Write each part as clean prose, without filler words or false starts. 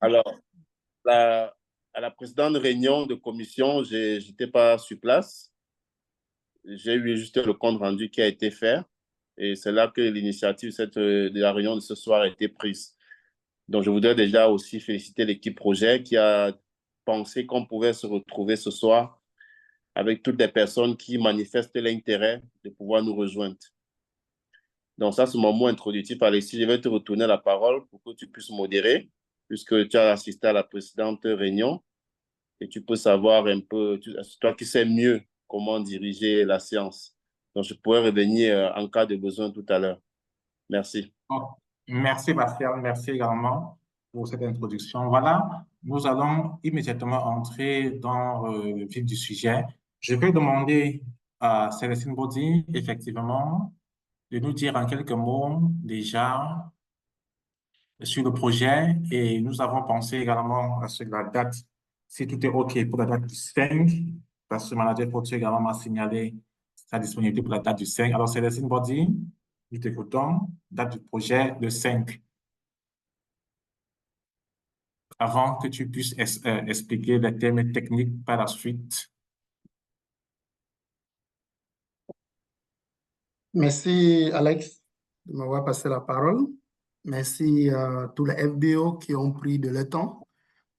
Alors, la- à la précédente réunion de commission, je n'étais pas sur place. J'ai eu juste le compte rendu qui a été fait. Et c'est là que l'initiative de la réunion de ce soir a été prise. Donc, je voudrais déjà aussi féliciter l'équipe projet qui a pensé qu'on pouvait se retrouver ce soir avec toutes les personnes qui manifestent l'intérêt de pouvoir nous rejoindre. Donc, ça, c'est mon mot introductif. Alexis, je vais te retourner la parole pour que tu puisses modérer, puisque tu as assisté à la précédente réunion et tu peux savoir un peu, toi qui sais mieux comment diriger la séance. Donc, je pourrais revenir en cas de besoin tout à l'heure. Merci. Bon, merci, Pascal. Merci également pour cette introduction. Voilà, nous allons immédiatement entrer dans le vif du sujet. Je vais demander à Célestine Baudy, effectivement, de nous dire en quelques mots déjà sur le projet et nous avons pensé également à ce que la date, si tout est OK pour la date du 5, parce que le manager Potier également m'a signalé sa disponibilité pour la date du 5. Alors, Célestine Baudy, nous t'écoutons, date du projet le 5. Avant que tu puisses expliquer les termes techniques par la suite. Merci, Alex, de m'avoir passé la parole. Merci à tous les FBO qui ont pris de leur temps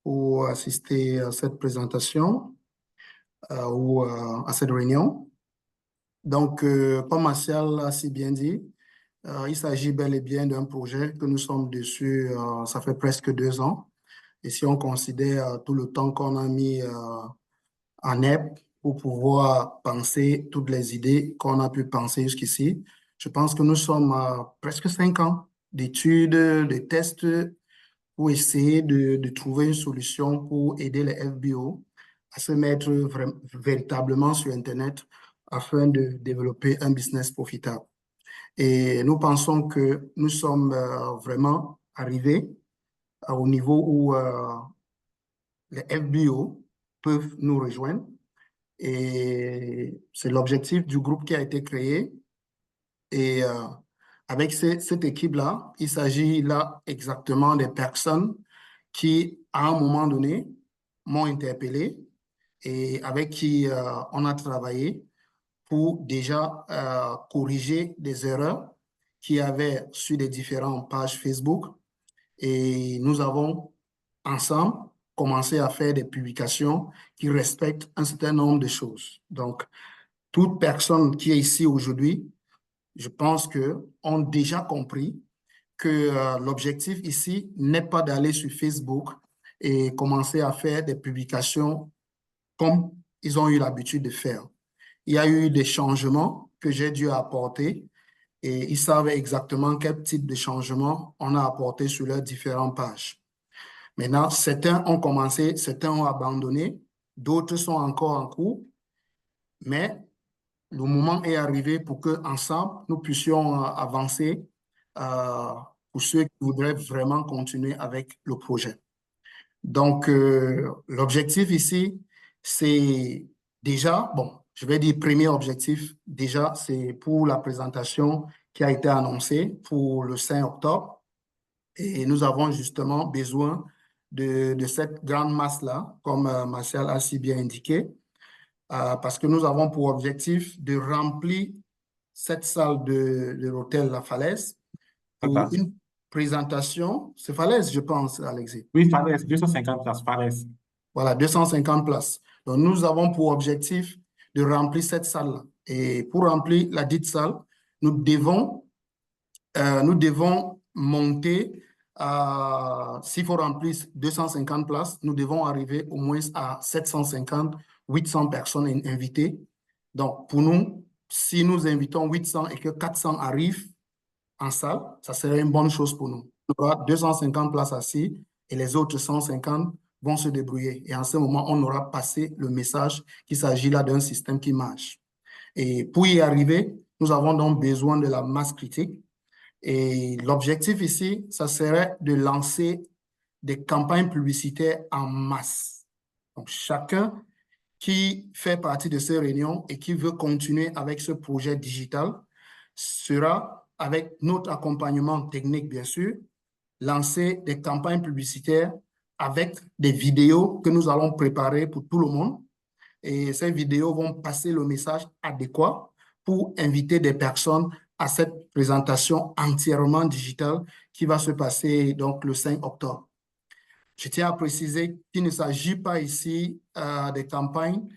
pour assister à cette présentation ou à cette réunion. Donc, comme Martial l'a si bien dit, il s'agit bel et bien d'un projet que nous sommes dessus, ça fait presque 2 ans. Et si on considère tout le temps qu'on a mis en œuvre pour pouvoir penser toutes les idées qu'on a pu penser jusqu'ici, je pense que nous sommes à presque 5 ans d'études, de tests pour essayer de trouver une solution pour aider les FBO à se mettre véritablement sur Internet afin de développer un business profitable. Et nous pensons que nous sommes vraiment arrivés au niveau où les FBO peuvent nous rejoindre. Et c'est l'objectif du groupe qui a été créé. Et avec cette équipe-là, il s'agit là exactement des personnes qui, à un moment donné, m'ont interpellé et avec qui on a travaillé pour déjà corriger des erreurs qu'il y avait sur les différentes pages Facebook. Et nous avons ensemble commencé à faire des publications qui respectent un certain nombre de choses. Donc, toute personne qui est ici aujourd'hui, je pense qu'on a déjà compris que l'objectif ici n'est pas d'aller sur Facebook et commencer à faire des publications comme ils ont eu l'habitude de faire. Il y a eu des changements que j'ai dû apporter et ils savent exactement quel type de changement on a apporté sur leurs différentes pages. Maintenant, certains ont commencé, certains ont abandonné, d'autres sont encore en cours, mais le moment est arrivé pour qu'ensemble, nous puissions avancer pour ceux qui voudraient vraiment continuer avec le projet. Donc, l'objectif ici, c'est déjà, bon, je vais dire premier objectif, déjà, c'est pour la présentation qui a été annoncée pour le 5 octobre. Et nous avons justement besoin de cette grande masse-là, comme Martial a si bien indiqué, parce que nous avons pour objectif de remplir cette salle de l'hôtel La Falaise pour une présentation. C'est Falaise, je pense, Alexis. Oui, Falaise, 250 places, Falaise. Voilà, 250 places. Donc, nous avons pour objectif de remplir cette salle-là. Et pour remplir la dite salle, nous devons monter, s'il faut remplir 250 places, nous devons arriver au moins à 750, 800 personnes invitées. Donc, pour nous, si nous invitons 800 et que 400 arrivent en salle, ça serait une bonne chose pour nous. On aura 250 places assises et les autres 150 vont se débrouiller. Et en ce moment, on aura passé le message qu'il s'agit là d'un système qui marche. Et pour y arriver, nous avons donc besoin de la masse critique. Et l'objectif ici, ça serait de lancer des campagnes publicitaires en masse. Donc, chacun qui fait partie de ces réunions et qui veut continuer avec ce projet digital sera, avec notre accompagnement technique, bien sûr, lancer des campagnes publicitaires avec des vidéos que nous allons préparer pour tout le monde. Et ces vidéos vont passer le message adéquat pour inviter des personnes à cette présentation entièrement digitale qui va se passer donc le 5 octobre. Je tiens à préciser qu'il ne s'agit pas ici des campagnes,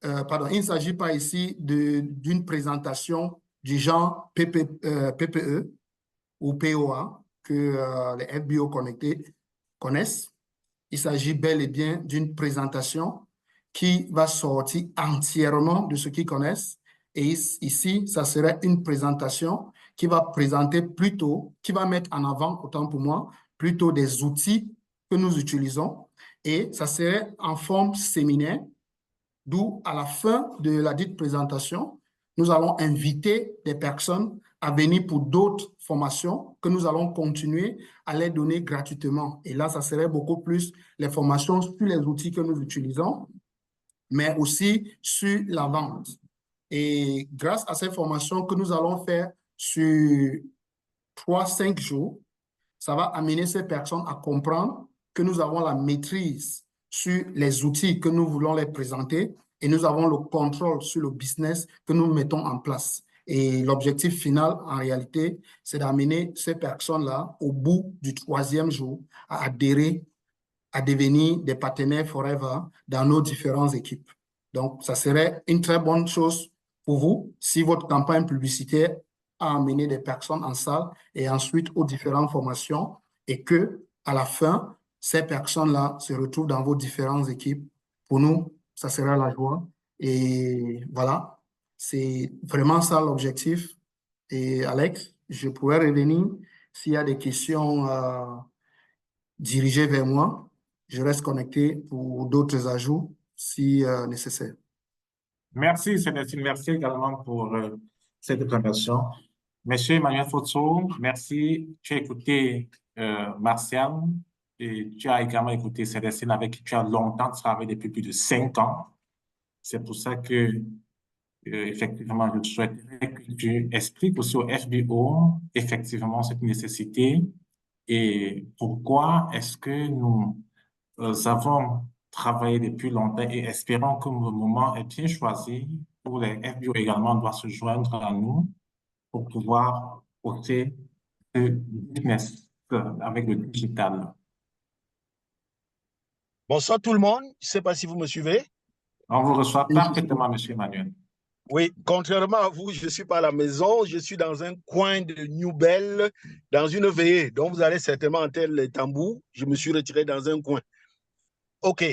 pardon, il ne s'agit pas ici d'une présentation du genre PPE ou POA que les FBO connectés connaissent. Il s'agit bel et bien d'une présentation qui va sortir entièrement de ce qu'ils connaissent. Et ici, ça serait une présentation qui va présenter plutôt, qui va mettre en avant, autant pour moi, plutôt des outils que nous utilisons. Et ça serait en forme séminaire, d'où à la fin de la dite présentation, nous allons inviter des personnes à venir pour d'autres formations que nous allons continuer à les donner gratuitement. Et là, ça serait beaucoup plus les formations sur les outils que nous utilisons, mais aussi sur la vente. Et grâce à ces formations que nous allons faire sur 3-5 jours, ça va amener ces personnes à comprendre que nous avons la maîtrise sur les outils que nous voulons les présenter et nous avons le contrôle sur le business que nous mettons en place. Et l'objectif final, en réalité, c'est d'amener ces personnes-là, au bout du 3e jour, à adhérer, à devenir des partenaires forever dans nos différentes équipes. Donc, ça serait une très bonne chose pour vous si votre campagne publicitaire a amené des personnes en salle et ensuite aux différentes formations et que, à la fin, ces personnes-là se retrouvent dans vos différentes équipes. Pour nous, ça sera la joie. Et voilà, c'est vraiment ça l'objectif. Et Alex, je pourrais revenir s'il y a des questions dirigées vers moi. Je reste connecté pour d'autres ajouts si nécessaire. Merci, Célestine. Merci également pour cette présentation. Monsieur Emmanuel Fotso, merci. Tu as écouté Martial et tu as également écouté Célestine avec qui tu as longtemps travaillé depuis plus de 5 ans. C'est pour ça que, effectivement, je souhaiterais que tu expliques aussi au FBO, effectivement, cette nécessité et pourquoi est-ce que nous avons travaillé depuis longtemps et espérons que le moment est bien choisi pour les FBO également doivent se joindre à nous pour pouvoir porter le business avec le digital. Bonsoir tout le monde. Je ne sais pas si vous me suivez. On vous reçoit parfaitement, Monsieur Emmanuel. Oui, contrairement à vous, je ne suis pas à la maison. Je suis dans un coin de New Bell, dans une veillée. Donc, vous allez certainement entendre les tambours. Je me suis retiré dans un coin. OK.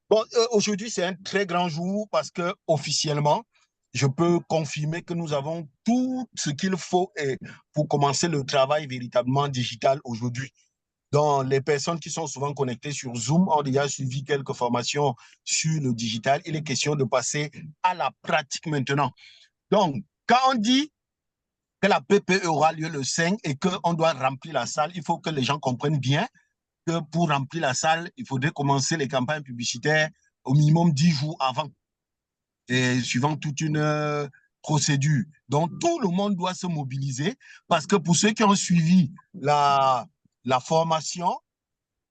Bon, aujourd'hui, c'est un très grand jour parce que officiellement, je peux confirmer que nous avons tout ce qu'il faut pour commencer le travail véritablement digital aujourd'hui. Donc, les personnes qui sont souvent connectées sur Zoom ont déjà suivi quelques formations sur le digital. Il est question de passer à la pratique maintenant. Donc, quand on dit que la PPE aura lieu le 5 et qu'on doit remplir la salle, il faut que les gens comprennent bien que pour remplir la salle, il faudrait commencer les campagnes publicitaires au minimum 10 jours avant, et suivant toute une procédure. Donc, tout le monde doit se mobiliser parce que pour ceux qui ont suivi la formation,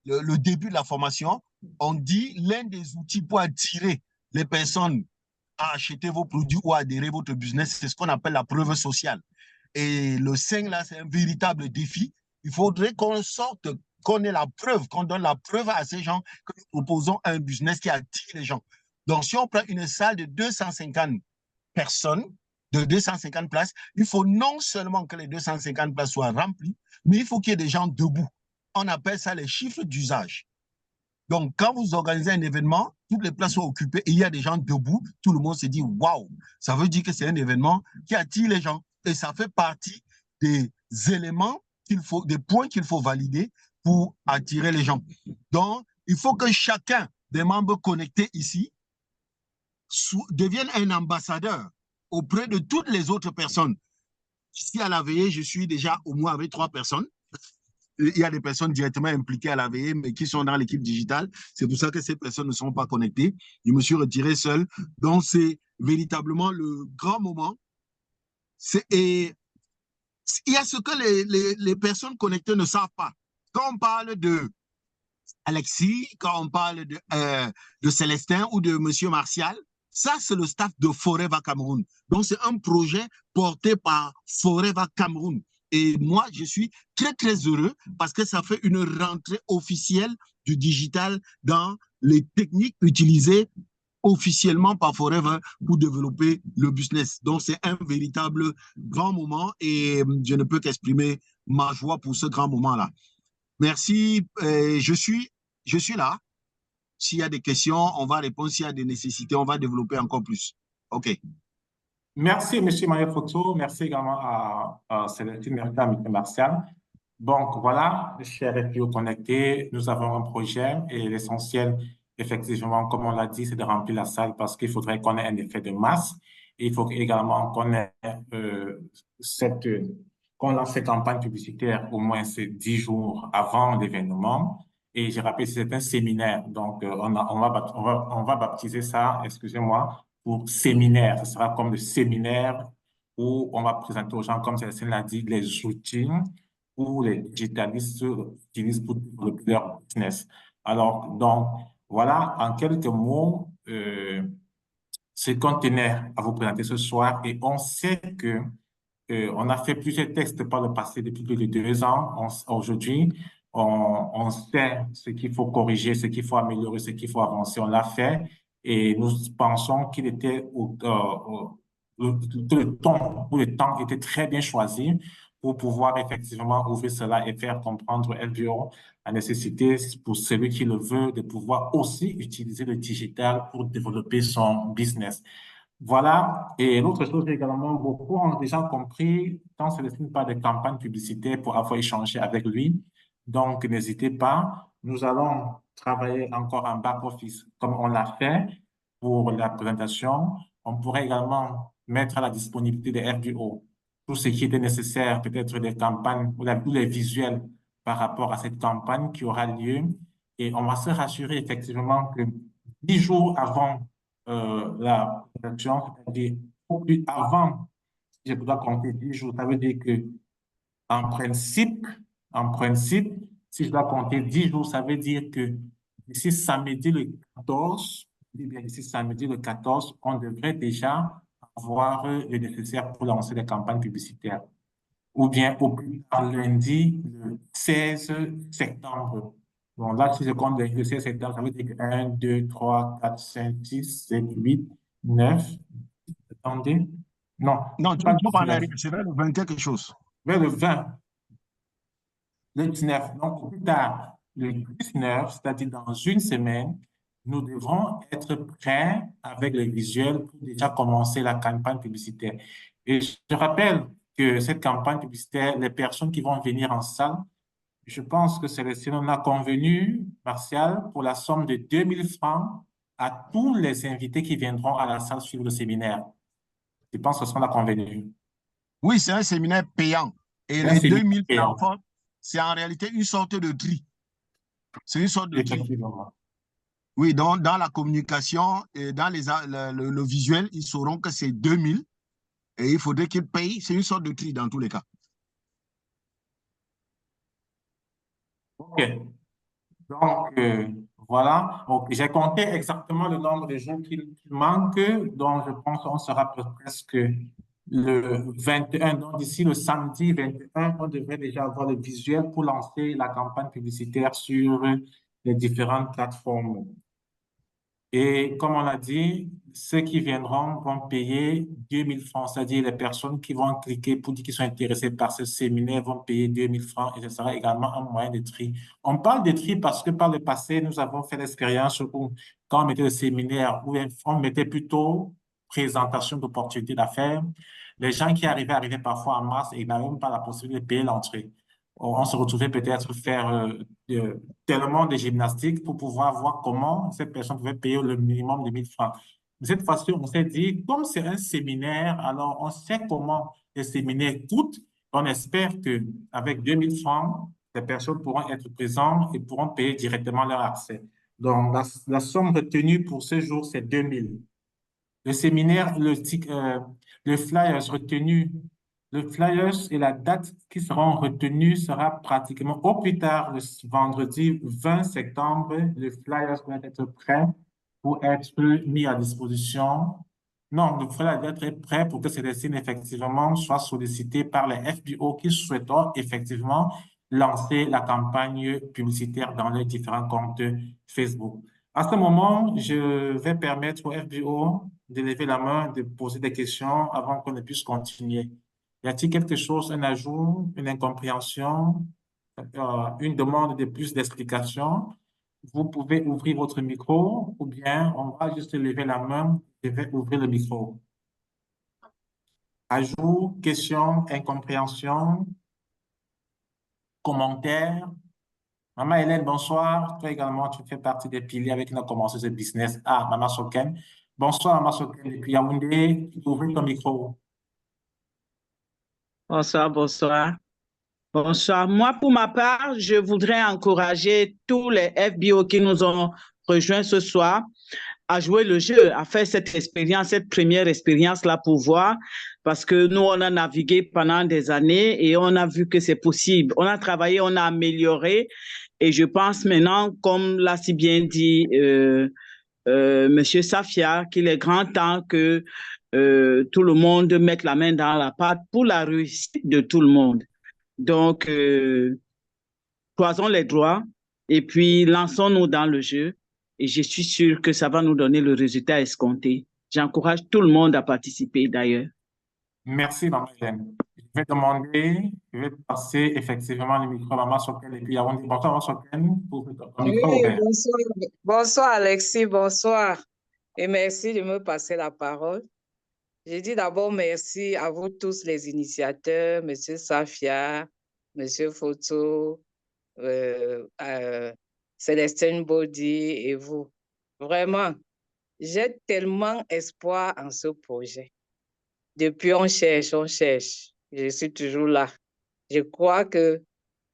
le début de la formation, on dit l'un des outils pour attirer les personnes à acheter vos produits ou à adhérer à votre business, c'est ce qu'on appelle la preuve sociale. Et le 5, là, c'est un véritable défi. Il faudrait qu'on sorte, qu'on ait la preuve, qu'on donne la preuve à ces gens que nous proposons un business qui attire les gens. Donc, si on prend une salle de 250 personnes, de 250 places, il faut non seulement que les 250 places soient remplies, mais il faut qu'il y ait des gens debout. On appelle ça les chiffres d'usage. Donc, quand vous organisez un événement, toutes les places sont occupées et il y a des gens debout, tout le monde se dit « Waouh !» Ça veut dire que c'est un événement qui attire les gens. Et ça fait partie des éléments des points qu'il faut valider pour attirer les gens. Donc, il faut que chacun des membres connectés ici devienne un ambassadeur auprès de toutes les autres personnes. Ici, à la veillée, je suis déjà au moins avec 3 personnes. Il y a des personnes directement impliquées à la veillée, mais qui sont dans l'équipe digitale. C'est pour ça que ces personnes ne sont pas connectées. Je me suis retiré seul. Donc, c'est véritablement le grand moment. Et il y a ce que les personnes connectées ne savent pas. Quand on parle de Alexis, quand on parle de Célestin ou de M. Martial, ça, c'est le staff de Forever Cameroun. Donc, c'est un projet porté par Forever Cameroun. Et moi, je suis très, très heureux parce que ça fait une rentrée officielle du digital dans les techniques utilisées officiellement par Forever pour développer le business. Donc, c'est un véritable grand moment et je ne peux qu'exprimer ma joie pour ce grand moment-là. Merci. Je suis là. S'il y a des questions, on va répondre. S'il y a des nécessités, on va développer encore plus. OK. Merci, M. Manuel Photo. Merci également à Célestine Merca, M. Martial. Donc, voilà, chers FPO connectés, nous avons un projet et l'essentiel, effectivement, comme on l'a dit, c'est de remplir la salle parce qu'il faudrait qu'on ait un effet de masse. Et il faut également qu'on ait qu'on lance cette campagne publicitaire au moins 10 jours avant l'événement. Et je rappelle, c'est un séminaire. Donc, on va baptiser ça, excusez-moi, pour séminaire. Ce sera comme le séminaire où on va présenter aux gens, comme Célestine l'a dit, les outils où les digitalistes utilisent pour développer leur business. Alors, donc, voilà, en quelques mots, ce qu'on tenait à vous présenter ce soir. Et on sait que on a fait plusieurs textes par le passé depuis plus de 2 ans. Aujourd'hui, on sait ce qu'il faut corriger, ce qu'il faut améliorer, ce qu'il faut avancer. On l'a fait et nous pensons qu'il était le temps était très bien choisi pour pouvoir effectivement ouvrir cela et faire comprendre LBO la nécessité pour celui qui le veut de pouvoir aussi utiliser le digital pour développer son business. Voilà. Et l'autre chose également, beaucoup ont déjà compris, quand Célestine parle de campagne publicitaire pour avoir échangé avec lui. Donc, n'hésitez pas. Nous allons travailler encore en back-office comme on l'a fait pour la présentation. On pourrait également mettre à la disponibilité des FBO tout ce qui était nécessaire, peut-être des campagnes ou les visuels par rapport à cette campagne qui aura lieu. Et on va se rassurer effectivement que 10 jours avant la présentation, c'est-à-dire avant, si je dois compter 10 jours, ça veut dire que en principe, si je dois compter 10 jours, ça veut dire que d'ici samedi le 14, d'ici samedi le 14, on devrait déjà avoir le nécessaire pour lancer les campagnes publicitaires. Ou bien au plus tard lundi, le 16 septembre. Bon, là, si je compte le 16 septembre, ça veut dire que 1, 2, 3, 4, 5, 6, 7, 8, 9. Attendez. Non, Non, tu pas peux parler, 19. c'est vers le 20 quelque chose. Vers le 20. Le 19. Donc, au plus tard, le 19, c'est-à-dire dans une semaine, nous devrons être prêts avec les visuels pour déjà commencer la campagne publicitaire. Et je rappelle que cette campagne publicitaire, les personnes qui vont venir en salle, je pense que Célestine en a convenu, Martial, pour la somme de 2000 francs à tous les invités qui viendront à la salle suivre le séminaire. Je pense que ce sera convenu. Oui, c'est un séminaire payant. Et les 2000 francs, c'est en réalité une sorte de tri. C'est une sorte de tri. Effectivement. Oui, donc dans la communication et dans le visuel, ils sauront que c'est 2000 et il faudrait qu'ils payent. C'est une sorte de tri dans tous les cas. OK. Donc, voilà. Donc, j'ai compté exactement le nombre de jours qu'il manque. Donc, je pense qu'on sera presque le 21. Donc, d'ici le samedi 21, on devrait déjà avoir le visuel pour lancer la campagne publicitaire sur les différentes plateformes. Et comme on l'a dit, ceux qui viendront vont payer 2000 francs, c'est-à-dire les personnes qui vont cliquer pour dire qu'ils sont intéressés par ce séminaire vont payer 2000 francs et ce sera également un moyen de tri. On parle de tri parce que par le passé, nous avons fait l'expérience où quand on mettait le séminaire, où on mettait plutôt présentation d'opportunités d'affaires, les gens qui arrivaient parfois en masse et n'avaient même pas la possibilité de payer l'entrée. On se retrouvait peut-être faire tellement de gymnastique pour pouvoir voir comment cette personne pouvait payer le minimum de 1000 francs. Mais cette fois-ci, on s'est dit, comme c'est un séminaire, alors on sait comment les séminaires coûtent. On espère qu'avec 2000 francs, les personnes pourront être présentes et pourront payer directement leur accès. Donc, la somme retenue pour ce jour, c'est 2000. Le séminaire, le flyers retenu Le flyers et la date qui seront retenus sera pratiquement au plus tard le vendredi 20 septembre. Le flyers doit être prêt pour être mis à disposition. Non, le flyer doit être prêt pour que ces signes effectivement soient sollicités par les FBO qui souhaitent effectivement lancer la campagne publicitaire dans les différents comptes Facebook. À ce moment, je vais permettre aux FBO de lever la main, de poser des questions avant qu'on ne puisse continuer. Y a-t-il quelque chose, un ajout, une incompréhension, une demande de plus d'explications? Vous pouvez ouvrir votre micro ou bien on va juste lever la main et je vais ouvrir le micro. Ajout, question, incompréhension, commentaire. Maman Hélène, bonsoir. Toi également, tu fais partie des piliers avec qui on a commencé ce business. Ah, Maman Soken. Bonsoir, Maman Soken. Depuis Yaoundé, ouvrir ton micro. Bonsoir, bonsoir. Bonsoir. Moi, pour ma part, je voudrais encourager tous les FBO qui nous ont rejoints ce soir à jouer le jeu, à faire cette expérience, cette première expérience-là pour voir, parce que nous, on a navigué pendant des années et on a vu que c'est possible. On a travaillé, on a amélioré et je pense maintenant, comme l'a si bien dit Monsieur Safia, qu'il est grand temps que tout le monde mette la main dans la pâte pour la réussite de tout le monde. Donc, croisons les doigts et puis lançons-nous dans le jeu. Et je suis sûr que ça va nous donner le résultat escompté. J'encourage tout le monde à participer d'ailleurs. Merci, Maman Hélène. Je vais passer effectivement le micro à Maman Soken et puis Yaoundé. Bonsoir, Maman Soken, pour ton micro ouvert. Bonsoir. Bonsoir, Alexis, bonsoir. Et merci de me passer la parole. Je dis d'abord merci à vous tous les initiateurs, M. Safia, M. Foto, Célestine Baudy et vous. Vraiment, j'ai tellement espoir en ce projet. Depuis, on cherche. Je suis toujours là. Je crois que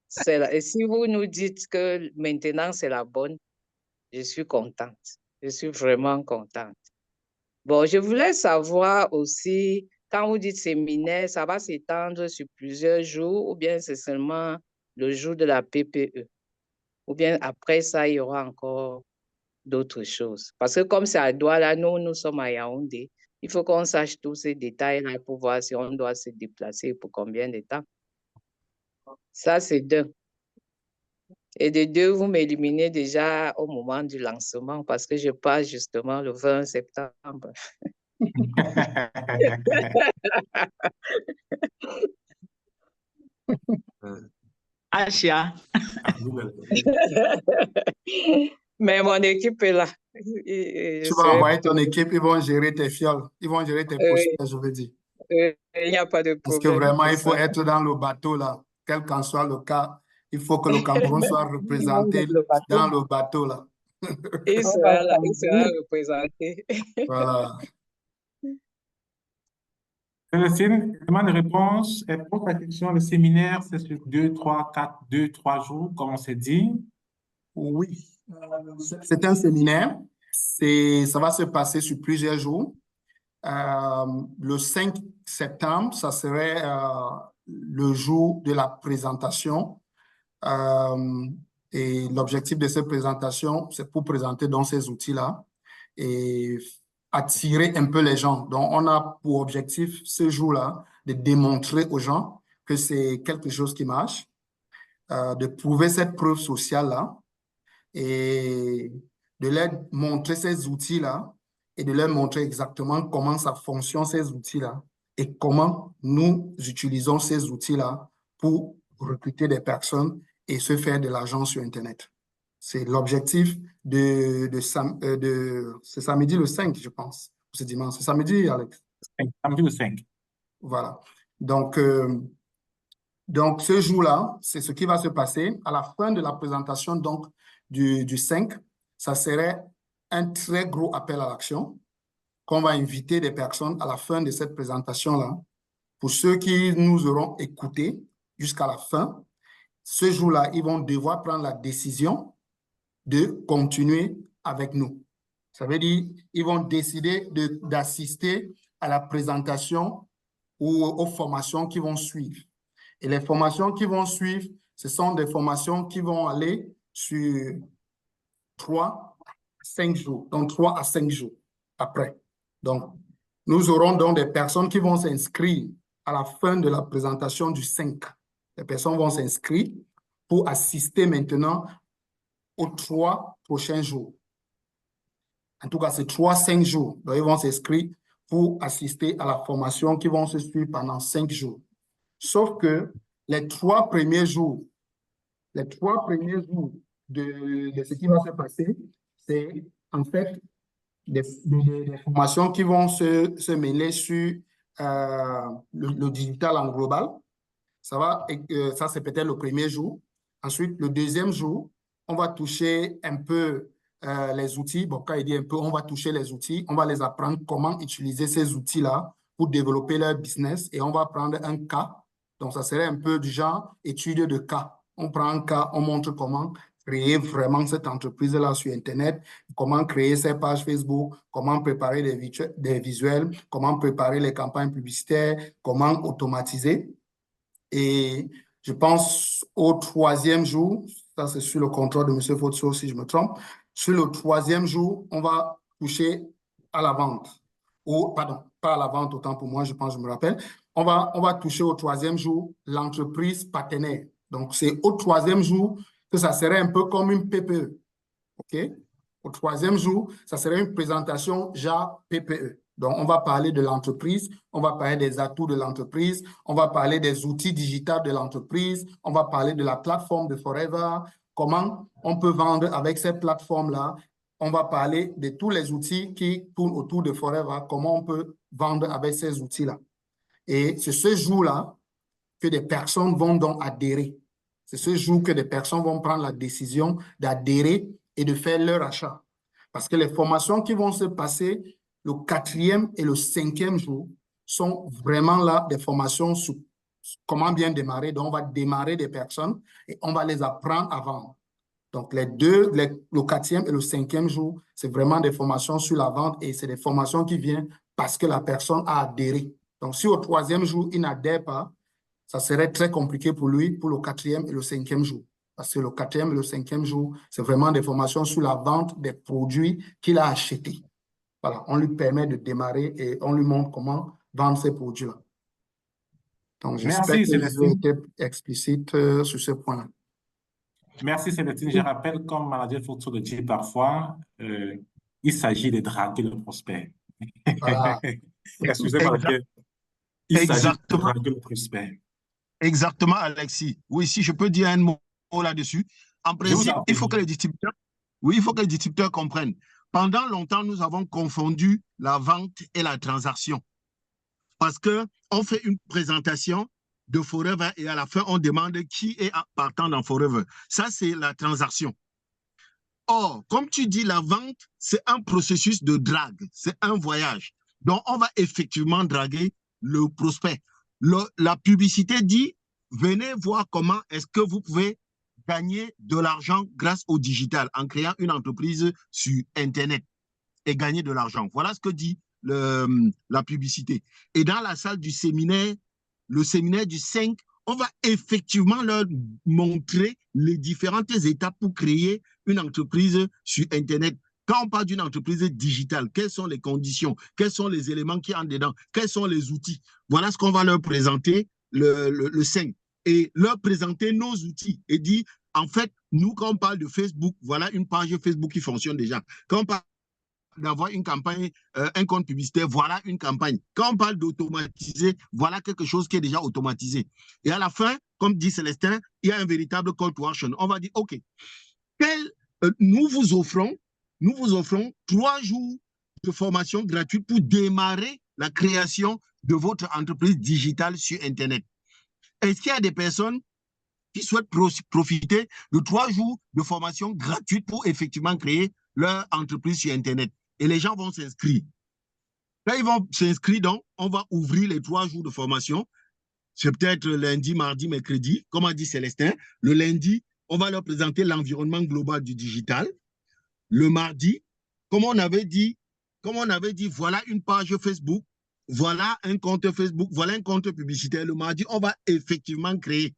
c'est là. Et si vous nous dites que maintenant c'est la bonne, je suis contente. Je suis vraiment contente. Bon, je voulais savoir aussi, quand vous dites séminaire, ça va s'étendre sur plusieurs jours ou bien c'est seulement le jour de la PPE? Ou bien après ça, il y aura encore d'autres choses? Parce que comme c'est à Douala, nous sommes à Yaoundé. Il faut qu'on sache tous ces détails-là pour voir si on doit se déplacer pour combien de temps. Ça, c'est d'un. Et de deux, vous m'éliminez déjà au moment du lancement parce que je passe justement le 20 septembre. Achia. Mais mon équipe est là. Tu vas envoyer ton équipe, ils vont gérer tes fioles, ils vont gérer tes postures, je veux dire. Il n'y a pas de problème. Parce que vraiment, il faut être dans le bateau, là. Quel qu'en soit le cas, il faut que le Cameroun soit représenté dans le bateau, là. Il sera là, il sera représenté. Voilà. Célestine, demande de réponse. Et pour ta question, le séminaire, c'est sur 2, 3 jours, comme on s'est dit. Oui, c'est un séminaire. Ça va se passer sur plusieurs jours. Le 5 septembre, ça serait le jour de la présentation. Et l'objectif de cette présentation, c'est pour présenter donc ces outils-là et attirer un peu les gens. Donc, on a pour objectif ce jour-là de démontrer aux gens que c'est quelque chose qui marche, de prouver cette preuve sociale-là et de leur montrer ces outils-là et de leur montrer exactement comment ça fonctionne, ces outils-là, et comment nous utilisons ces outils-là pour recruter des personnes et se faire de l'argent sur Internet. C'est l'objectif c'est samedi le 5, je pense. C'est dimanche. C'est samedi, Alex? Samedi le 5. Voilà. Donc, ce jour-là, c'est ce qui va se passer. À la fin de la présentation donc, du 5, ça serait un très gros appel à l'action qu'on va inviter des personnes à la fin de cette présentation-là. Pour ceux qui nous auront écoutés jusqu'à la fin, ce jour-là, ils vont devoir prendre la décision de continuer avec nous. Ça veut dire qu'ils vont décider d'assister à la présentation ou aux formations qui vont suivre. Et les formations qui vont suivre, ce sont des formations qui vont aller sur 3 à 5 jours, donc 3 à 5 jours après. Donc, nous aurons donc des personnes qui vont s'inscrire à la fin de la présentation du 5. Les personnes vont s'inscrire pour assister maintenant aux 3 prochains jours. En tout cas, c'est 3-5 jours. Donc, ils vont s'inscrire pour assister à la formation qui vont se suivre pendant 5 jours. Sauf que les 3 premiers jours, de ce qui va se passer, c'est en fait des formations qui vont se mêler sur le digital en global. Ça, c'est peut-être le premier jour. Ensuite, le deuxième jour, on va toucher un peu les outils. Bon, quand il dit un peu, on va toucher les outils. On va les apprendre comment utiliser ces outils-là pour développer leur business. Et on va prendre un cas. Donc, ça serait un peu du genre étude de cas. On prend un cas, on montre comment créer vraiment cette entreprise-là sur Internet, comment créer ses pages Facebook, comment préparer des visuels, comment préparer les campagnes publicitaires, comment automatiser. Et je pense au 3e jour, ça c'est sur le contrôle de M. Fotso si je me trompe, sur le 3e jour, on va toucher à la vente. Ou, pardon, pas à la vente, autant pour moi, je pense, je me rappelle. On va toucher au 3e jour l'entreprise partenaire. Donc, c'est au 3e jour que ça serait un peu comme une PPE. OK? Au 3e jour, ça serait une présentation genre PPE. Donc, on va parler de l'entreprise, on va parler des atouts de l'entreprise, on va parler des outils digitaux de l'entreprise, on va parler de la plateforme de Forever, comment on peut vendre avec cette plateforme-là. On va parler de tous les outils qui tournent autour de Forever, comment on peut vendre avec ces outils-là. Et c'est ce jour-là que des personnes vont donc adhérer. C'est ce jour que des personnes vont prendre la décision d'adhérer et de faire leur achat. Parce que les formations qui vont se passer le 4e et le 5e jour sont vraiment là des formations sur comment bien démarrer. Donc, on va démarrer des personnes et on va les apprendre à vendre. Donc, le 4e et le 5e jour, c'est vraiment des formations sur la vente et c'est des formations qui viennent parce que la personne a adhéré. Donc, si au 3e jour, il n'adhère pas, ça serait très compliqué pour lui pour le 4e et le 5e jour. Parce que le 4e et le 5e jour, c'est vraiment des formations sur la vente des produits qu'il a achetés. Voilà, on lui permet de démarrer et on lui montre comment vendre ces produits-là. Donc, j'espère que j'ai été explicite sur ce point-là. Merci Célestine. Je rappelle, comme Manager Fotso le dit parfois, il s'agit de draguer le prospect. Voilà. Excusez-moi, il s'agit de draguer le prospect. Exactement, Alexis. Oui, si je peux dire un mot là-dessus. En principe, il faut que les distributeurs comprennent. Pendant longtemps, nous avons confondu la vente et la transaction. Parce qu'on fait une présentation de Forever et à la fin, on demande qui est partant dans Forever. Ça, c'est la transaction. Or, comme tu dis, la vente, c'est un processus de drague, c'est un voyage. Donc, on va effectivement draguer le prospect. La publicité dit, venez voir comment est-ce que vous pouvez gagner de l'argent grâce au digital en créant une entreprise sur Internet et gagner de l'argent. Voilà ce que dit la publicité. Et dans la salle du séminaire, le séminaire du 5, on va effectivement leur montrer les différentes étapes pour créer une entreprise sur Internet. Quand on parle d'une entreprise digitale, quelles sont les conditions? Quels sont les éléments qui entrent dedans? Quels sont les outils? Voilà ce qu'on va leur présenter le 5. Et leur présenter nos outils et dire, en fait, nous, quand on parle de Facebook, voilà une page Facebook qui fonctionne déjà. Quand on parle d'avoir une campagne, un compte publicitaire, voilà une campagne. Quand on parle d'automatiser, voilà quelque chose qui est déjà automatisé. Et à la fin, comme dit Célestin, il y a un véritable call to action. On va dire, OK, nous vous offrons 3 jours de formation gratuite pour démarrer la création de votre entreprise digitale sur Internet. Est-ce qu'il y a des personnes qui souhaitent profiter de 3 jours de formation gratuite pour effectivement créer leur entreprise sur Internet? Et les gens vont s'inscrire. Là, ils vont s'inscrire, donc on va ouvrir les 3 jours de formation. C'est peut-être lundi, mardi, mercredi, comme a dit Célestin. Le lundi, on va leur présenter l'environnement global du digital. Le mardi, comme on avait dit, voilà une page Facebook, voilà un compte Facebook, voilà un compte publicitaire. Le mardi, on va effectivement créer.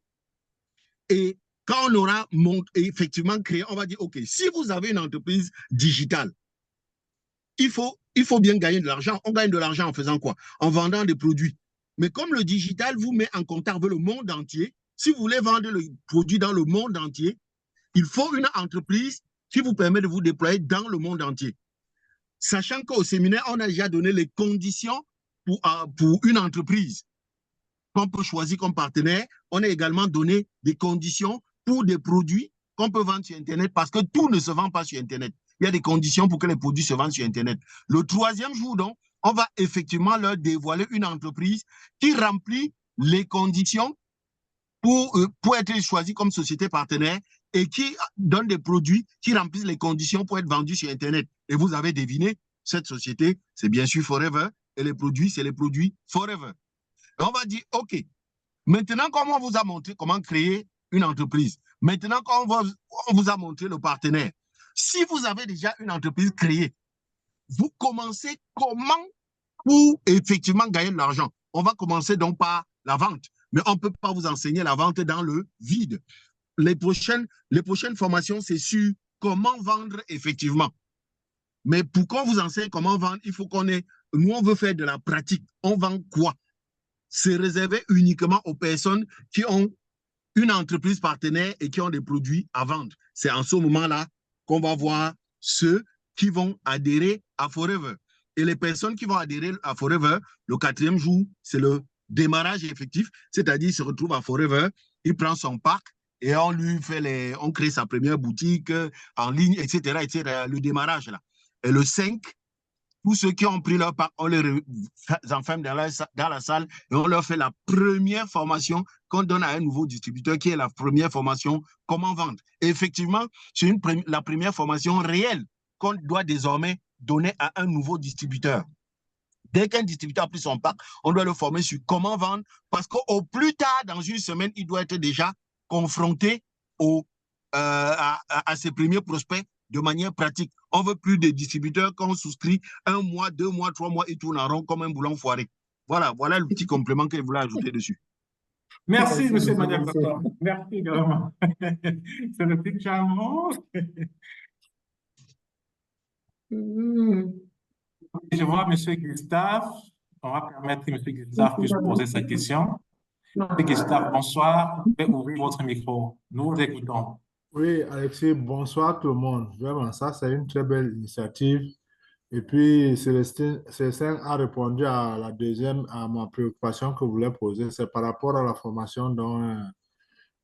Et quand on aura effectivement créé, on va dire, OK, si vous avez une entreprise digitale, il faut bien gagner de l'argent. On gagne de l'argent en faisant quoi? En vendant des produits. Mais comme le digital vous met en contact avec le monde entier, si vous voulez vendre le produit dans le monde entier, il faut une entreprise qui vous permet de vous déployer dans le monde entier. Sachant qu'au séminaire, on a déjà donné les conditions pour une entreprise qu'on peut choisir comme partenaire. On a également donné des conditions pour des produits qu'on peut vendre sur Internet parce que tout ne se vend pas sur Internet. Il y a des conditions pour que les produits se vendent sur Internet. Le troisième jour, donc, on va effectivement leur dévoiler une entreprise qui remplit les conditions pour être choisie comme société partenaire et qui donne des produits qui remplissent les conditions pour être vendus sur Internet. Et vous avez deviné, cette société, c'est bien sûr Forever, et les produits, c'est les produits Forever. Et on va dire, OK, maintenant qu'on vous a montré comment créer une entreprise, maintenant qu'on vous a montré le partenaire, si vous avez déjà une entreprise créée, vous commencez comment pour effectivement gagner de l'argent? On va commencer donc par la vente, mais on ne peut pas vous enseigner la vente dans le vide. Les prochaines formations, c'est sur comment vendre effectivement. Mais pour qu'on vous enseigne comment vendre, il faut qu'on ait... Nous, on veut faire de la pratique. On vend quoi? C'est réservé uniquement aux personnes qui ont une entreprise partenaire et qui ont des produits à vendre. C'est en ce moment-là qu'on va voir ceux qui vont adhérer à Forever. Et les personnes qui vont adhérer à Forever, le 4e jour, c'est le démarrage effectif, c'est-à-dire il se retrouve à Forever, il prend son parc et on lui fait on crée sa première boutique en ligne, etc., etc., le démarrage là. Et le 5, tous ceux qui ont pris leur part, on les enferme dans la salle et on leur fait la première formation qu'on donne à un nouveau distributeur qui est la première formation comment vendre. Et effectivement, c'est la première formation réelle qu'on doit désormais donner à un nouveau distributeur. Dès qu'un distributeur a pris son pack, on doit le former sur comment vendre parce qu'au plus tard, dans une semaine, il doit être déjà confronté à ses premiers prospects de manière pratique. On ne veut plus des distributeurs qu'on souscrit 1 mois, 2 mois, 3 mois, ils tournent en rond comme un boulon foiré. Voilà le petit complément que je voulais ajouter dessus. Merci, M. Emmanuel Papa. Merci également. C'est le petit charmant. Je vois M. Gustave. On va permettre que M. Gustave puisse poser sa question. M. Gustave, bonsoir. Vous pouvez ouvrir votre micro. Nous vous écoutons. Oui, Alexis, bonsoir tout le monde. Vraiment, ça, c'est une très belle initiative. Et puis, Célestin a répondu à à ma préoccupation que vous voulez poser. C'est par rapport à la formation dont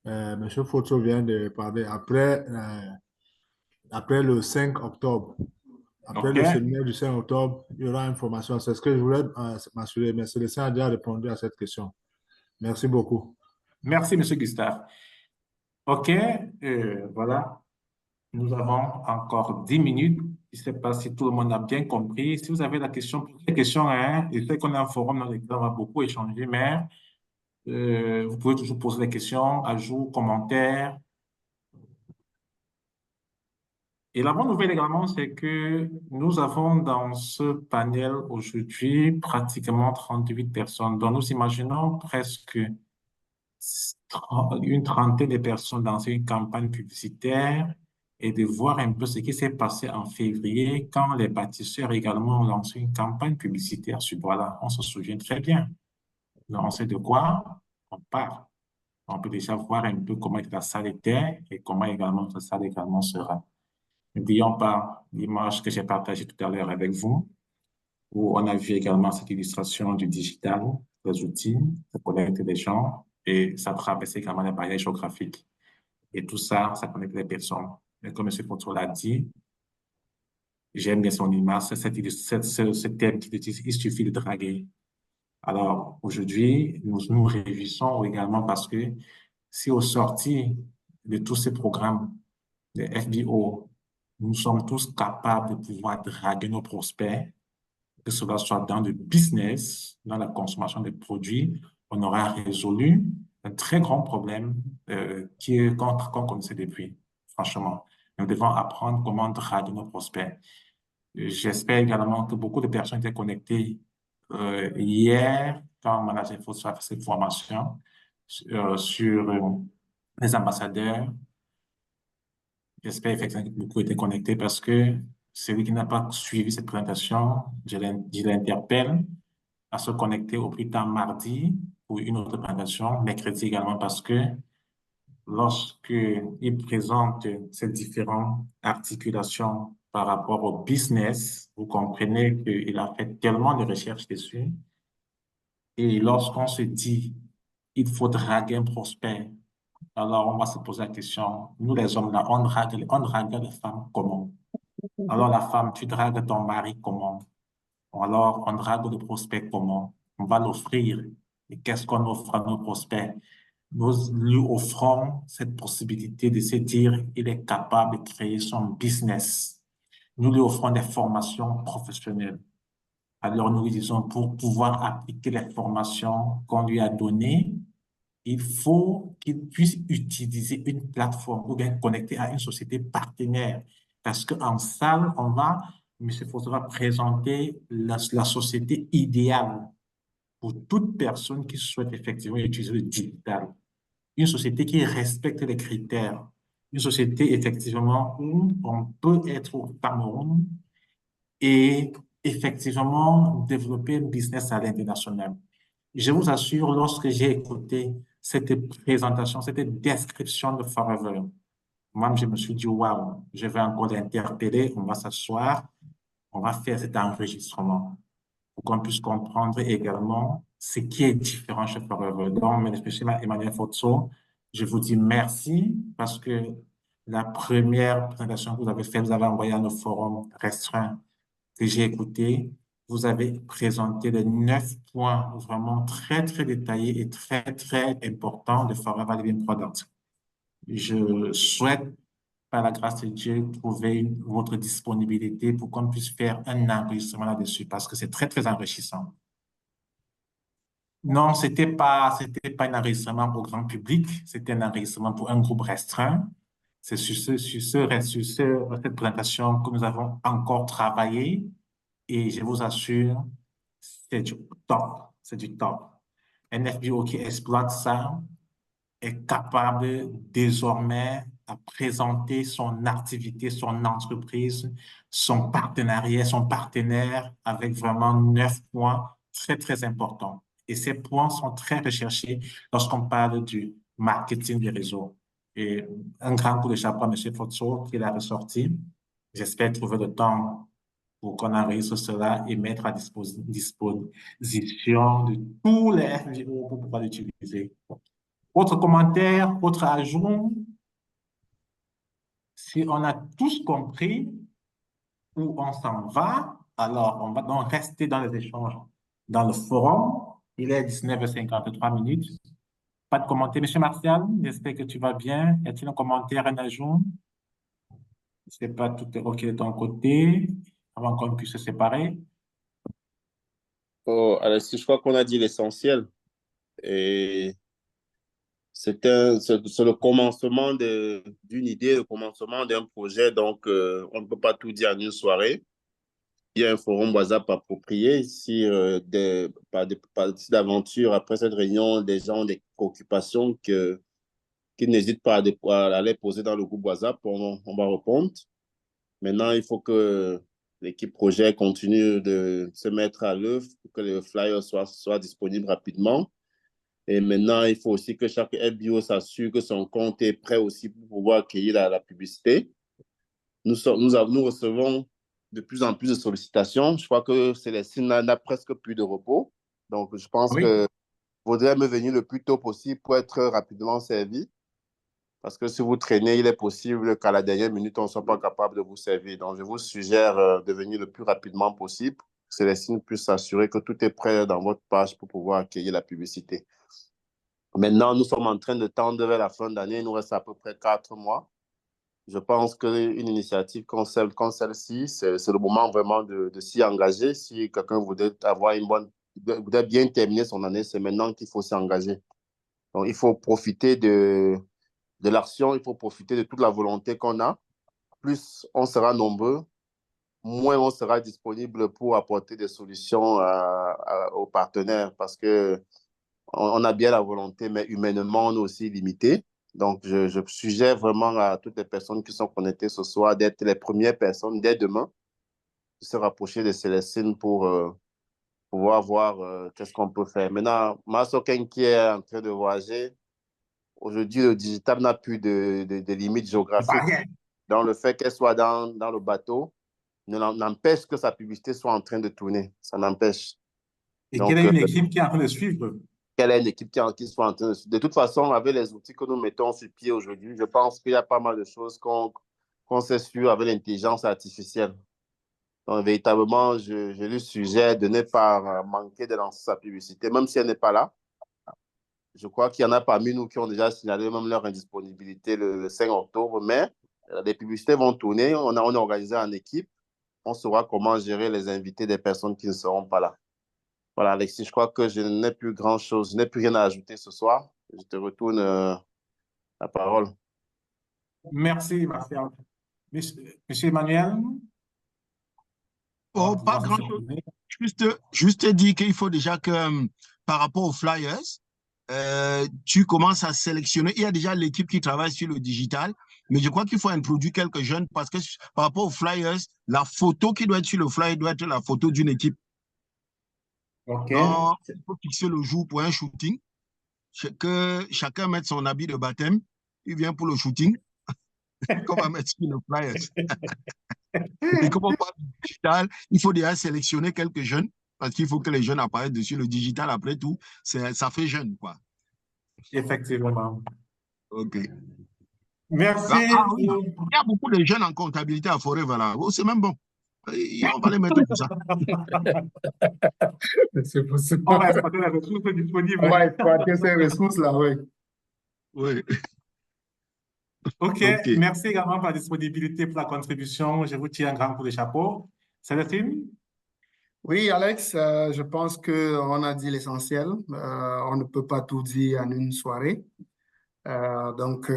M. Foto vient de parler après le 5 octobre. Après le séminaire du 5 octobre, il y aura une formation. C'est ce que je voulais m'assurer. Mais Célestin a déjà répondu à cette question. Merci beaucoup. Merci, M. Gustave. OK, voilà. Nous avons encore 10 minutes. Je ne sais pas si tout le monde a bien compris. Si vous avez la question, posez la question, hein. Je sais qu'on a un forum dans lequel on va beaucoup échanger, mais vous pouvez toujours poser des questions, ajouts, commentaires. Et la bonne nouvelle également, c'est que nous avons dans ce panel aujourd'hui pratiquement 38 personnes, dont nous imaginons presque une trentaine de personnes dans une campagne publicitaire et de voir un peu ce qui s'est passé en février quand les bâtisseurs également ont lancé une campagne publicitaire sur Voilà. On se souvient très bien. On sait de quoi on parle. On peut déjà voir un peu comment la salle était et comment également la salle également sera. N'oublions pas l'image que j'ai partagée tout à l'heure avec vous, où on a vu également cette illustration du digital, des outils, de connecter les gens, et ça traverse également les barrières géographiques. Et tout ça, ça connecte les personnes. Et comme M. Foto l'a dit, j'aime bien son image, ce thème qui dit il suffit de draguer. Alors, aujourd'hui, nous révisons également parce que si au sorti de tous ces programmes de FBO, nous sommes tous capables de pouvoir draguer nos prospects, que cela soit dans le business, dans la consommation des produits, on aura résolu un très grand problème qu'on connaissait depuis, franchement. Nous devons apprendre comment draguer nos prospects. J'espère également que beaucoup de personnes étaient connectées hier, quand Manager Photo a fait cette formation sur les ambassadeurs, j'espère effectivement que beaucoup étaient connectés parce que celui qui n'a pas suivi cette présentation, je l'interpelle à se connecter au plus tard mardi pour une autre présentation, mercredi également, parce que lorsqu'il présente ces différentes articulations par rapport au business, vous comprenez qu'il a fait tellement de recherches dessus. Et lorsqu'on se dit, il faut draguer un prospect, alors on va se poser la question, nous les hommes là, on drague les femmes comment? Alors la femme, tu dragues ton mari comment? Alors on drague le prospect comment? On va l'offrir. Et qu'est-ce qu'on offre à nos prospects? Nous lui offrons cette possibilité de se dire, il est capable de créer son business. Nous lui offrons des formations professionnelles. Alors nous lui disons, pour pouvoir appliquer les formations qu'on lui a données, il faut qu'il puisse utiliser une plateforme ou bien connecter à une société partenaire. Parce qu'en salle, M. Fosso va présenter la société idéale pour toute personne qui souhaite effectivement utiliser le digital. Une société qui respecte les critères. Une société effectivement où on peut être au Cameroun et effectivement développer un business à l'international. Je vous assure, lorsque j'ai écouté cette présentation, cette description de Forever, moi, je me suis dit, waouh, je vais encore l'interpeller, on va s'asseoir, on va faire cet enregistrement pour qu'on puisse comprendre également ce qui est différent chez Forever. Donc, M. Emmanuel Fotso, je vous dis merci parce que la première présentation que vous avez faite, vous avez envoyé à nos forums restreints que j'ai écouté, vous avez présenté les 9 points vraiment très, très détaillés et très, très importants de Forever Living Product. Je souhaite, par la grâce de Dieu, trouver votre disponibilité pour qu'on puisse faire un enregistrement là-dessus parce que c'est très, très enrichissant. Non, c'était pas un enregistrement au grand public, c'était un enregistrement pour un groupe restreint. C'est sur cette présentation que nous avons encore travaillé. Et je vous assure, c'est du top. C'est du top. Un FBO qui exploite ça est capable désormais à présenter son activité, son entreprise, son partenariat, son partenaire avec vraiment 9 points très, très importants. Et ces points sont très recherchés lorsqu'on parle du marketing des réseaux. Et un grand coup de chapeau à M. Fotso qui l'a ressorti. J'espère trouver le temps pour qu'on enregistre cela et mettre à disposition de tous les FGO pour pouvoir l'utiliser. Autre commentaire, autre ajout, si on a tous compris où on s'en va, alors on va donc rester dans les échanges dans le forum. Il est 19h53. Pas de commentaire. Monsieur Martial, j'espère que tu vas bien. Y a-t-il un commentaire, un ajout? Je ne sais pas, tout est OK de ton côté, avant qu'on puisse se séparer. Oh, Alexis, je crois qu'on a dit l'essentiel. Et c'est le commencement d'une idée, le commencement d'un projet. Donc, on ne peut pas tout dire en une soirée. Il y a un forum WhatsApp approprié. Si d'aventure, après cette réunion, des gens ont des préoccupations qu'ils n'hésitent pas à les poser dans le groupe WhatsApp, on va répondre. Maintenant, il faut que l'équipe projet continue de se mettre à l'œuvre pour que le flyer soit disponible rapidement. Et maintenant, il faut aussi que chaque FBO s'assure que son compte est prêt aussi pour pouvoir accueillir la publicité. Nous recevons de plus en plus de sollicitations. Je crois que Célestine n'a presque plus de repos. Donc, je pense que vaudrait me venir le plus tôt possible pour être rapidement servi. Parce que si vous traînez, il est possible qu'à la dernière minute, on ne soit pas capable de vous servir. Donc, je vous suggère de venir le plus rapidement possible. Célestine puisse s'assurer que tout est prêt dans votre page pour pouvoir accueillir la publicité. Maintenant, nous sommes en train de tendre vers la fin d'année. Il nous reste à peu près 4 mois. Je pense qu'une initiative comme celle-ci, c'est le moment vraiment de s'y engager. Si quelqu'un voudrait voudrait bien terminer son année, c'est maintenant qu'il faut s'y engager. Donc, il faut profiter de l'action, il faut profiter de toute la volonté qu'on a. Plus on sera nombreux, moins on sera disponible pour apporter des solutions aux partenaires parce que on a bien la volonté, mais humainement, on est aussi limité. Donc, je suggère vraiment à toutes les personnes qui sont connectées ce soir d'être les premières personnes dès demain, de se rapprocher de Célestine pour pouvoir voir qu'est-ce qu'on peut faire. Maintenant, Masoken qui est en train de voyager, aujourd'hui, le digital n'a plus de limites géographiques. Donc, le fait qu'elle soit dans le bateau n'empêche que sa publicité soit en train de tourner. Ça n'empêche. Et quelle est une équipe qui est en train de suivre? Quelle est l'équipe qui soit en train de suivre? De toute façon, avec les outils que nous mettons sur pied aujourd'hui, je pense qu'il y a pas mal de choses qu'on sait sur avec l'intelligence artificielle. Donc, véritablement, je lui suggère de ne pas manquer de lancer sa publicité, même si elle n'est pas là. Je crois qu'il y en a parmi nous qui ont déjà signalé même leur indisponibilité le 5 octobre, mais les publicités vont tourner. On est organisé en équipe. On saura comment gérer les invités des personnes qui ne seront pas là. Voilà, Alexis, je crois que je n'ai plus grand-chose, je n'ai plus rien à ajouter ce soir. Je te retourne la parole. Merci, Martial. Monsieur Emmanuel? Oh, pas grand-chose. Juste dire qu'il faut déjà que, par rapport aux flyers, tu commences à sélectionner. Il y a déjà l'équipe qui travaille sur le digital, mais je crois qu'il faut introduire quelques jeunes parce que par rapport aux flyers, la photo qui doit être sur le flyer doit être la photo d'une équipe. OK. Donc, il faut fixer le jour pour un shooting, que chacun mette son habit de baptême, il vient pour le shooting, qu'on va mettre sur le flyer. Et comme on parle du digital, il faut déjà sélectionner quelques jeunes parce qu'il faut que les jeunes apparaissent dessus. Le digital, après tout, ça fait jeune, quoi. Effectivement. OK. Merci. Oui. Il y a beaucoup de jeunes en comptabilité à Forever, là. Oh, c'est même bon. On va les mettre pour ça. C'est possible. On va exploiter les ressources disponibles. On va exploiter ces ressources-là, oui. Oui. OK. Merci également pour la disponibilité, pour la contribution. Je vous tiens un grand coup de chapeau. Célestine? Oui, Alex, je pense qu'on a dit l'essentiel. On ne peut pas tout dire en une soirée. Donc,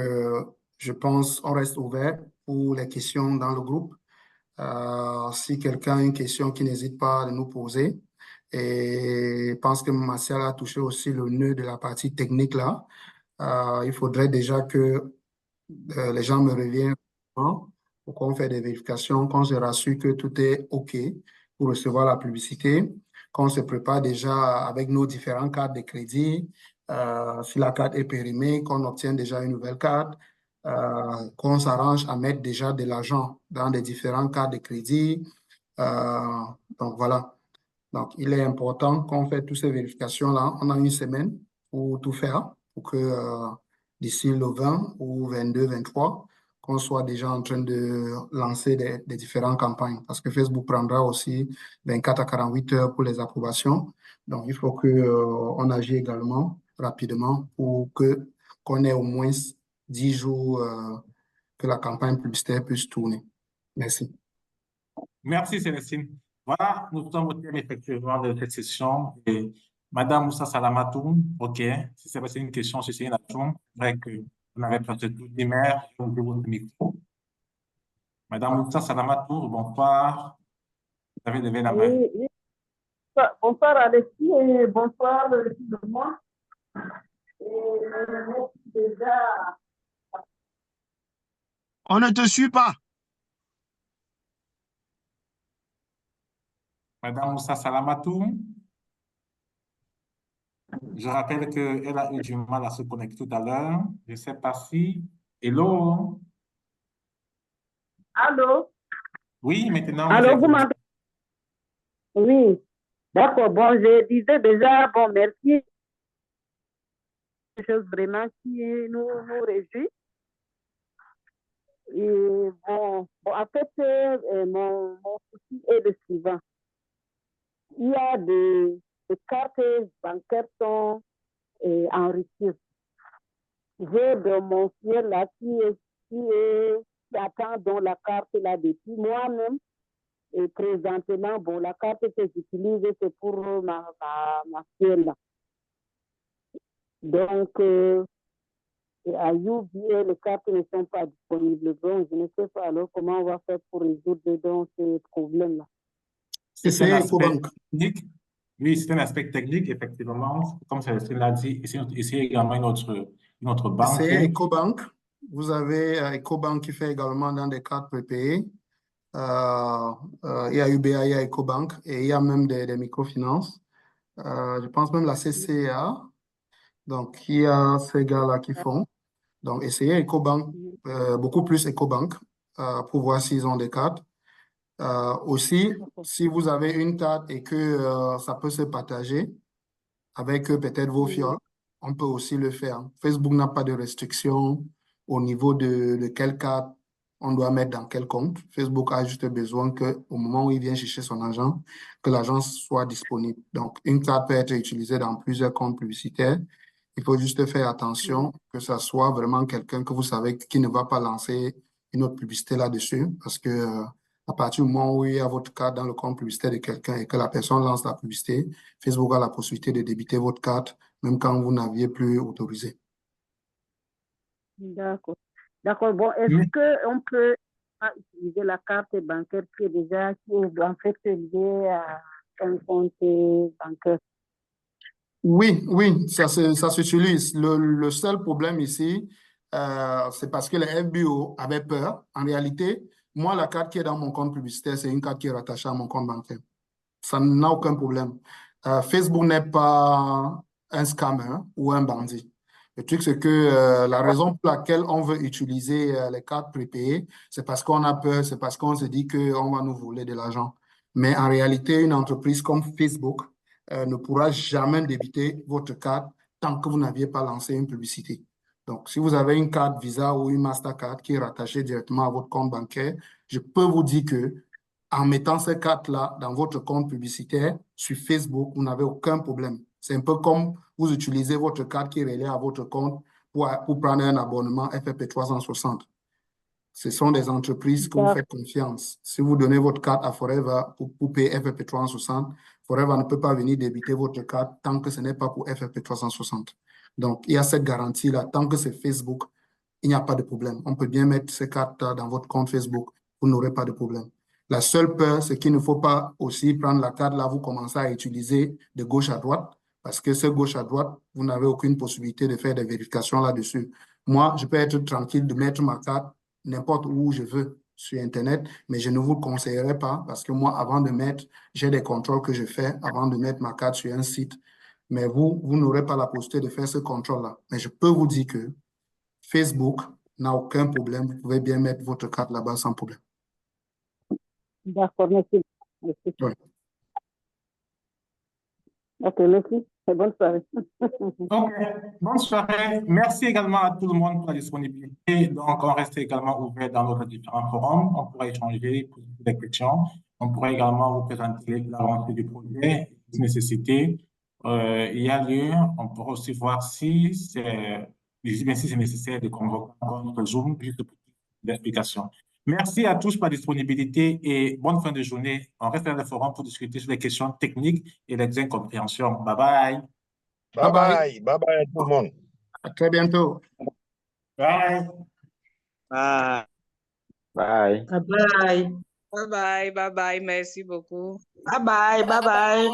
je pense qu'on reste ouvert pour les questions dans le groupe. Si quelqu'un a une question, qui n'hésite pas à nous poser. Et je pense que Martial a touché aussi le nœud de la partie technique là. Il faudrait déjà que les gens me reviennent pour qu'on fait des vérifications, qu'on se rassure que tout est OK pour recevoir la publicité, qu'on se prépare déjà avec nos différentes cartes de crédit, si la carte est périmée, qu'on obtienne déjà une nouvelle carte, qu'on s'arrange à mettre déjà de l'argent dans les différentes cartes de crédit. Donc voilà. Donc, il est important qu'on fait toutes ces vérifications-là. On a une semaine pour tout faire, pour que d'ici le 20 ou 22, 23, qu'on soit déjà en train de lancer des différentes campagnes. Parce que Facebook prendra aussi 24 à 48 heures pour les approbations. Donc, il faut qu'on agisse également rapidement pour qu'on ait au moins 10 jours que la campagne publicitaire puisse tourner. Merci. Merci, Célestine. Voilà, nous sommes au terme effectivement de cette session. Et Madame Moussa Salamatou, OK, si c'est une question sur une action, vrai que vous n'avez pas tout dit, mais je vous votre micro. Madame Moussa Salamatou, bonsoir. Vous avez levé la main. Oui. Bonsoir Alexis et bonsoir tout le monde. Et déjà... On ne te suit pas. Madame Moussa Salamatou, je rappelle qu'elle a eu du mal à se connecter tout à l'heure. Je ne sais pas si... Hello? Allô? Oui, maintenant. Allô, vous m'entendez? Oui, d'accord. Bon, je disais déjà, bon, merci. C'est quelque chose vraiment qui nous réjouit. Et bon, en fait, mon souci est le suivant. Il y a des cartes bancaires qui sont en Russie. J'ai de mon frère là qui attend dans la carte là depuis moi-même. Et présentement, bon, la carte que j'utilise, c'est pour ma fille là. Donc, Et à UBA, les cartes ne sont pas disponibles. Donc, je ne sais pas alors comment on va faire pour résoudre donc, ces problèmes-là. C'est un aspect technique. Oui, c'est un aspect technique, effectivement. Comme Célestine l'a dit, ici également une autre banque. C'est EcoBank. Vous avez EcoBank qui fait également dans des cartes prépayées. Il y a UBA, il y a EcoBank et il y a même des microfinances. Je pense même la CCA. Donc, il y a ces gars-là qui font. Donc, essayez EcoBank, beaucoup plus EcoBank pour voir s'ils ont des cartes. Aussi, si vous avez une carte et que ça peut se partager avec peut-être vos fioles, on peut aussi le faire. Facebook n'a pas de restriction au niveau de quelle carte on doit mettre dans quel compte. Facebook a juste besoin qu'au moment où il vient chercher son agent, que l'agent soit disponible. Donc, une carte peut être utilisée dans plusieurs comptes publicitaires. Il faut juste faire attention que ça soit vraiment quelqu'un que vous savez qui ne va pas lancer une autre publicité là-dessus, parce que à partir du moment où il y a votre carte dans le compte publicitaire de quelqu'un et que la personne lance la publicité, Facebook a la possibilité de débiter votre carte, même quand vous n'aviez plus autorisé. D'accord. D'accord. Bon, est-ce qu'on peut utiliser la carte bancaire qui est déjà en fait liée à un compte bancaire? Oui, oui, ça s'utilise. Le seul problème ici, c'est parce que les FBO avaient peur. En réalité, moi, la carte qui est dans mon compte publicitaire, c'est une carte qui est rattachée à mon compte bancaire. Ça n'a aucun problème. Facebook n'est pas un scammer ou un bandit. Le truc, c'est que la raison pour laquelle on veut utiliser les cartes prépayées, c'est parce qu'on a peur, c'est parce qu'on se dit qu'on va nous voler de l'argent. Mais en réalité, une entreprise comme Facebook ne pourra jamais débiter votre carte tant que vous n'aviez pas lancé une publicité. Donc, si vous avez une carte Visa ou une Mastercard qui est rattachée directement à votre compte bancaire, je peux vous dire que en mettant ces cartes-là dans votre compte publicitaire sur Facebook, vous n'avez aucun problème. C'est un peu comme vous utilisez votre carte qui est reliée à votre compte pour prendre un abonnement FFP 360. Ce sont des entreprises que vous faites confiance. Si vous donnez votre carte à Forever pour payer FFP 360, Forever ne peut pas venir débiter votre carte tant que ce n'est pas pour FFP 360. Donc, il y a cette garantie-là. Tant que c'est Facebook, il n'y a pas de problème. On peut bien mettre ces cartes dans votre compte Facebook. Vous n'aurez pas de problème. La seule peur, c'est qu'il ne faut pas aussi prendre la carte là, vous commencez à utiliser de gauche à droite, parce que ce gauche à droite, vous n'avez aucune possibilité de faire des vérifications là-dessus. Moi, je peux être tranquille de mettre ma carte n'importe où je veux sur Internet, mais je ne vous le conseillerais pas, parce que moi, avant de mettre, j'ai des contrôles que je fais avant de mettre ma carte sur un site. Mais vous n'aurez pas la possibilité de faire ce contrôle-là. Mais je peux vous dire que Facebook n'a aucun problème. Vous pouvez bien mettre votre carte là-bas sans problème. D'accord, merci. Merci. Oui. Ok, merci. Et bonne soirée. Ok, bonne soirée. Merci également à tout le monde pour la disponibilité. Donc, on reste également ouvert dans notre différents forums. On pourra échanger, poser des questions. On pourra également vous présenter l'avancée du projet, les nécessités. Il y a lieu, on pourra aussi voir si c'est nécessaire de convoquer encore notre Zoom juste pour l'explication. Merci à tous pour la disponibilité et bonne fin de journée. On reste dans le forum pour discuter sur les questions techniques et les incompréhensions. Bye bye. Bye bye. Bye bye à tout le monde. À très bientôt. Bye. Bye. Bye. Bye bye. Bye bye, bye bye. Merci beaucoup. Bye bye. Bye bye.